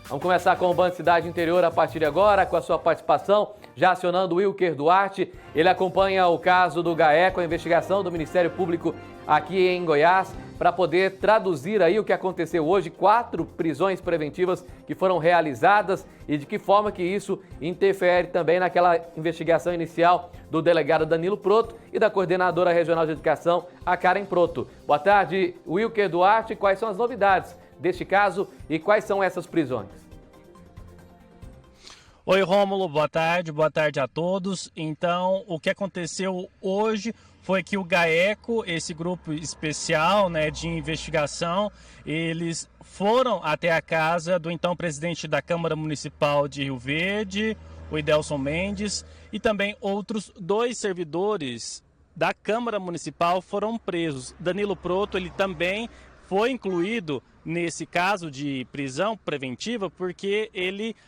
Vamos começar com o Band Cidade Interior a partir de agora, com a sua participação, já acionando o Wilker Duarte. Ele acompanha o caso do GAECO, a investigação do Ministério Público aqui em Goiás, para poder traduzir aí o que aconteceu hoje, 4 prisões preventivas que foram realizadas e de que forma que isso interfere também naquela investigação inicial do delegado Danilo Proto e da coordenadora regional de educação, a Karen Proto. Boa tarde, Wilker Duarte. Quais são as novidades deste caso e quais são essas prisões? Oi, Rômulo, boa tarde a todos. Então, o que aconteceu hoje foi que o GAECO, esse grupo especial, de investigação, eles foram até a casa do então presidente da Câmara Municipal de Rio Verde, o Idelson Mendes, e também outros 2 servidores da Câmara Municipal foram presos. Danilo Proto, ele também foi incluído nesse caso de prisão preventiva porque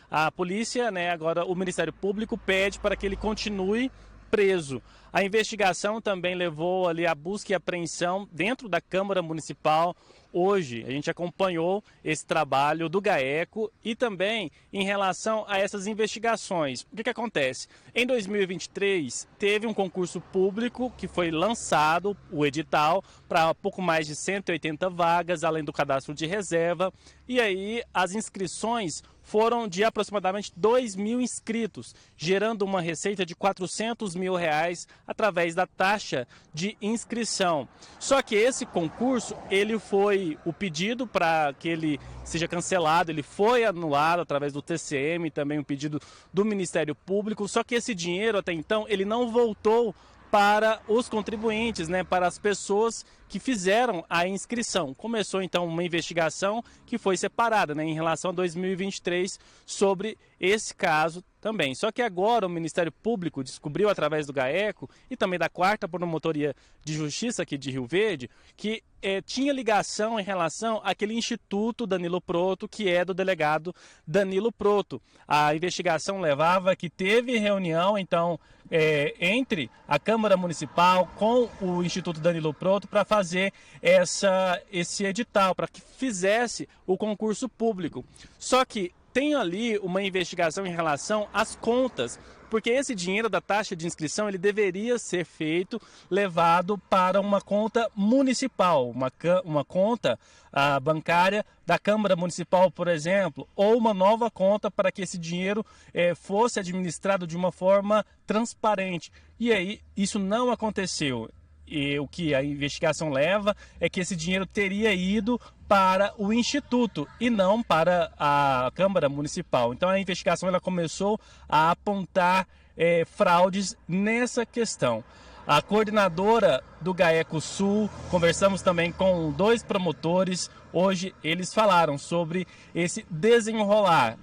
a polícia, agora o Ministério Público pede para que ele continue preso. A investigação também levou ali a busca e apreensão dentro da Câmara Municipal. Hoje a gente acompanhou esse trabalho do GAECO e também em relação a essas investigações. O que acontece? Em 2023 teve um concurso público que foi lançado, o edital, para pouco mais de 180 vagas, além do cadastro de reserva. E aí as inscrições foram de aproximadamente 2.000 inscritos, gerando uma receita de R$400 mil através da taxa de inscrição. Só que esse concurso, o pedido para que ele seja cancelado, ele foi anulado através do TCM, também um pedido do Ministério Público, só que esse dinheiro até então, ele não voltou para os contribuintes, para as pessoas que fizeram a inscrição. Começou então uma investigação que foi separada em relação a 2023 sobre esse caso também. Só que agora o Ministério Público descobriu através do GAECO e também da 4ª Promotoria de Justiça aqui de Rio Verde que tinha ligação em relação àquele Instituto Danilo Proto, que é do delegado Danilo Proto. A investigação levava que teve reunião então entre a Câmara Municipal com o Instituto Danilo Proto para fazer esse edital, para que fizesse o concurso público. Só que tem ali uma investigação em relação às contas, porque esse dinheiro da taxa de inscrição ele deveria ser levado para uma conta municipal, uma conta bancária da Câmara Municipal, por exemplo, ou uma nova conta para que esse dinheiro fosse administrado de uma forma transparente. E aí isso não aconteceu. E o que a investigação leva é que esse dinheiro teria ido para o Instituto e não para a Câmara Municipal. Então a investigação ela começou a apontar fraudes nessa questão. A coordenadora do GAECO Sul, conversamos também com 2 promotores. Hoje eles falaram sobre esse desenrolar.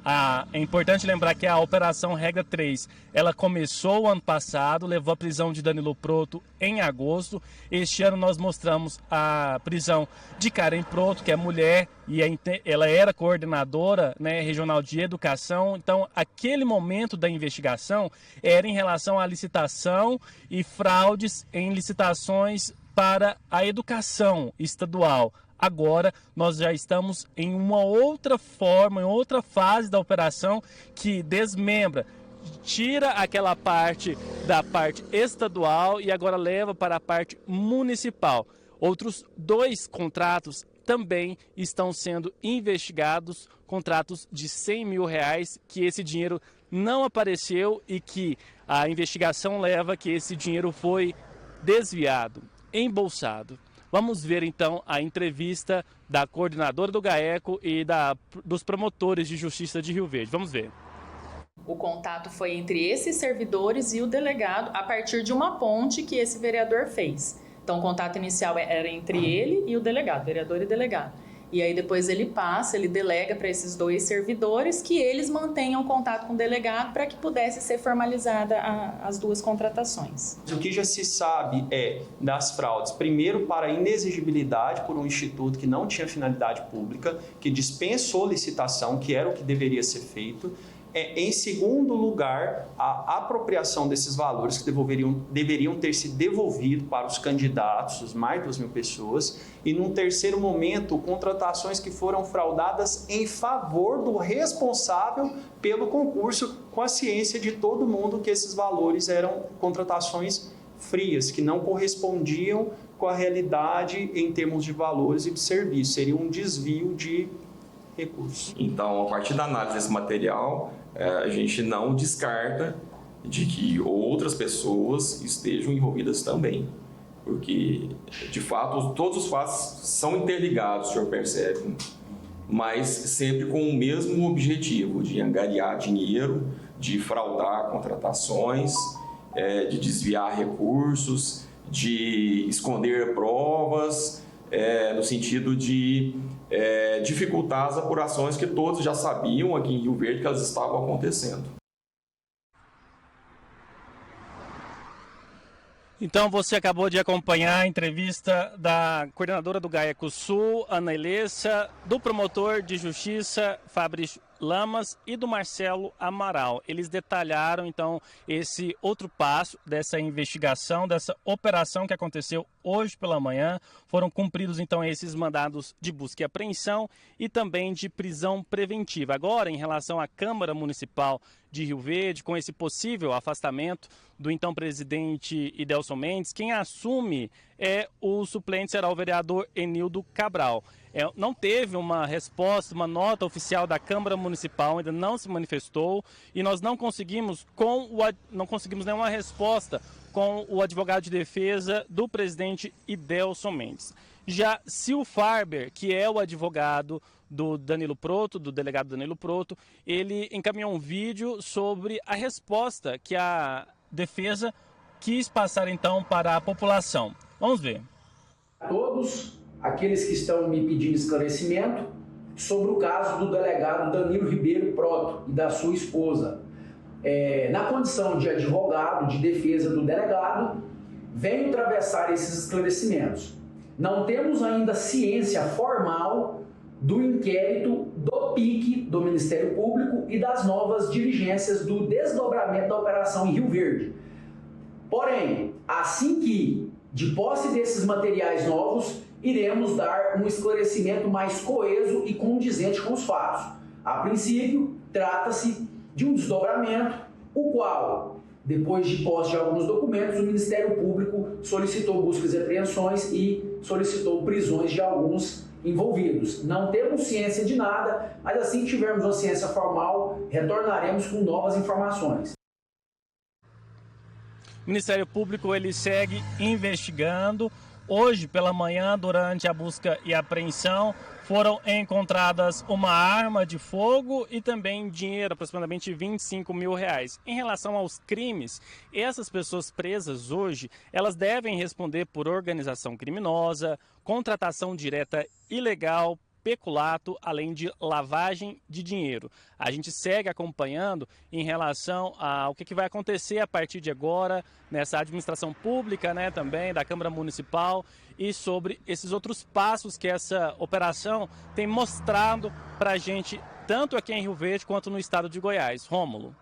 É importante lembrar que a Operação Regra 3, ela começou ano passado, levou a prisão de Danilo Proto em agosto. Este ano nós mostramos a prisão de Karen Proto, que é mulher, e ela era coordenadora regional de educação. Então, aquele momento da investigação era em relação à licitação e fraudes em licitações para a educação estadual. Agora nós já estamos em uma outra forma, em outra fase da operação que desmembra, tira aquela parte da parte estadual e agora leva para a parte municipal. Outros 2 contratos também estão sendo investigados, contratos de R$100 mil, que esse dinheiro não apareceu e que a investigação leva que esse dinheiro foi desviado, embolsado. Vamos ver então a entrevista da coordenadora do GAECO e dos promotores de justiça de Rio Verde. Vamos ver. O contato foi entre esses servidores e o delegado a partir de uma ponte que esse vereador fez. Então o contato inicial era entre ele e o delegado, vereador e delegado. E aí depois ele delega para esses 2 servidores que eles mantenham contato com o delegado para que pudesse ser formalizada as 2 contratações. O que já se sabe das fraudes, primeiro para inexigibilidade por um instituto que não tinha finalidade pública, que dispensou licitação, que era o que deveria ser feito. Em segundo lugar, a apropriação desses valores que deveriam ter se devolvido para os candidatos, os mais de 2.000 pessoas. E, num terceiro momento, contratações que foram fraudadas em favor do responsável pelo concurso, com a ciência de todo mundo que esses valores eram contratações frias, que não correspondiam com a realidade em termos de valores e de serviço. Seria um desvio de recursos. Então, a partir da análise desse material, a gente não descarta de que outras pessoas estejam envolvidas também. Porque, de fato, todos os fatos são interligados, o senhor percebe, mas sempre com o mesmo objetivo, de angariar dinheiro, de fraudar contratações, de desviar recursos, de esconder provas, no sentido de dificultar as apurações que todos já sabiam aqui em Rio Verde que elas estavam acontecendo. Então, você acabou de acompanhar a entrevista da coordenadora do GAECO Sul, Ana Elessa, do promotor de justiça, Fabrício Lamas, e do Marcelo Amaral. Eles detalharam, então, esse outro passo dessa investigação, dessa operação que aconteceu hoje pela manhã. Foram cumpridos, então, esses mandados de busca e apreensão e também de prisão preventiva. Agora, em relação à Câmara Municipal de Rio Verde, com esse possível afastamento do então presidente Idelson Mendes, quem assume o suplente será o vereador Enildo Cabral. Não teve uma resposta, uma nota oficial da Câmara Municipal, ainda não se manifestou, e nós não conseguimos nenhuma resposta com o advogado de defesa do presidente Idelson Mendes. Já Sil Farber, que é o advogado do Danilo Proto, do delegado Danilo Proto, ele encaminhou um vídeo sobre a resposta que a defesa quis passar então para a população. Vamos ver. Todos aqueles que estão me pedindo esclarecimento sobre o caso do delegado Danilo Ribeiro Proto e da sua esposa. Na condição de advogado de defesa do delegado, venho atravessar esses esclarecimentos. Não temos ainda ciência formal do inquérito do PIC do Ministério Público e das novas diligências do desdobramento da operação em Rio Verde. Porém, assim que, de posse desses materiais novos, iremos dar um esclarecimento mais coeso e condizente com os fatos. A princípio, trata-se de um desdobramento, o qual, depois de posse de alguns documentos, o Ministério Público solicitou buscas e apreensões e solicitou prisões de alguns envolvidos. Não temos ciência de nada, mas assim que tivermos uma ciência formal, retornaremos com novas informações. O Ministério Público ele segue investigando. Hoje pela manhã, durante a busca e apreensão, foram encontradas uma arma de fogo e também dinheiro, aproximadamente R$25 mil. Em relação aos crimes, essas pessoas presas hoje, elas devem responder por organização criminosa, contratação direta ilegal, peculato, além de lavagem de dinheiro. A gente segue acompanhando em relação ao que vai acontecer a partir de agora nessa administração pública, né, também da Câmara Municipal, e sobre esses outros passos que essa operação tem mostrado para a gente, tanto aqui em Rio Verde quanto no estado de Goiás. Rômulo.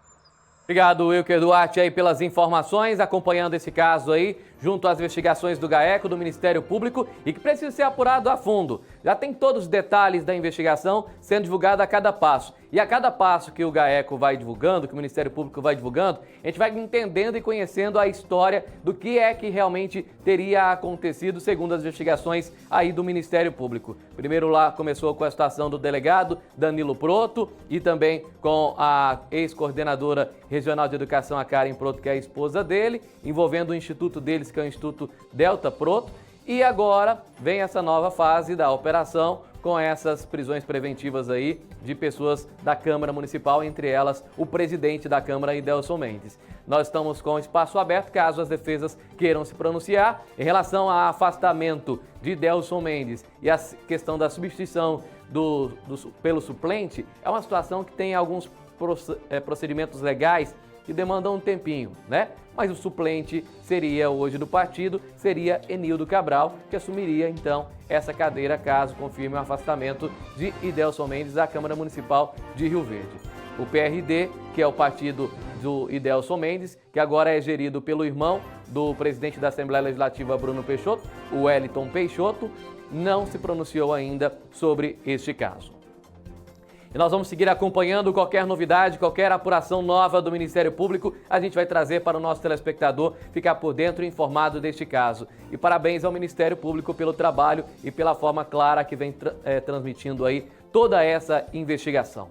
Obrigado, Wilker Duarte, aí pelas informações, acompanhando esse caso aí, junto às investigações do GAECO, do Ministério Público, e que precisa ser apurado a fundo. Já tem todos os detalhes da investigação sendo divulgado a cada passo. E a cada passo que o GAECO vai divulgando, que o Ministério Público vai divulgando, a gente vai entendendo e conhecendo a história do que é que realmente teria acontecido, segundo as investigações aí do Ministério Público. Primeiro lá começou com a situação do delegado Danilo Proto e também com a ex-coordenadora regional de educação, a Karen Proto, que é a esposa dele, envolvendo o instituto deles, que é o Instituto Delta Proto. E agora vem essa nova fase da operação com essas prisões preventivas aí de pessoas da Câmara Municipal, entre elas o presidente da Câmara, Idelson Mendes. Nós estamos com espaço aberto, caso as defesas queiram se pronunciar. Em relação ao afastamento de Idelson Mendes e a questão da substituição pelo suplente, é uma situação que tem alguns procedimentos legais que demandam um tempinho, né? Mas o suplente seria hoje do partido, seria Enildo Cabral, que assumiria então essa cadeira caso confirme o afastamento de Idelson Mendes da Câmara Municipal de Rio Verde. O PRD, que é o partido do Idelson Mendes, que agora é gerido pelo irmão do presidente da Assembleia Legislativa, Bruno Peixoto, o Wellington Peixoto, não se pronunciou ainda sobre este caso. E nós vamos seguir acompanhando qualquer novidade, qualquer apuração nova do Ministério Público, a gente vai trazer para o nosso telespectador ficar por dentro e informado deste caso. E parabéns ao Ministério Público pelo trabalho e pela forma clara que vem transmitindo aí toda essa investigação.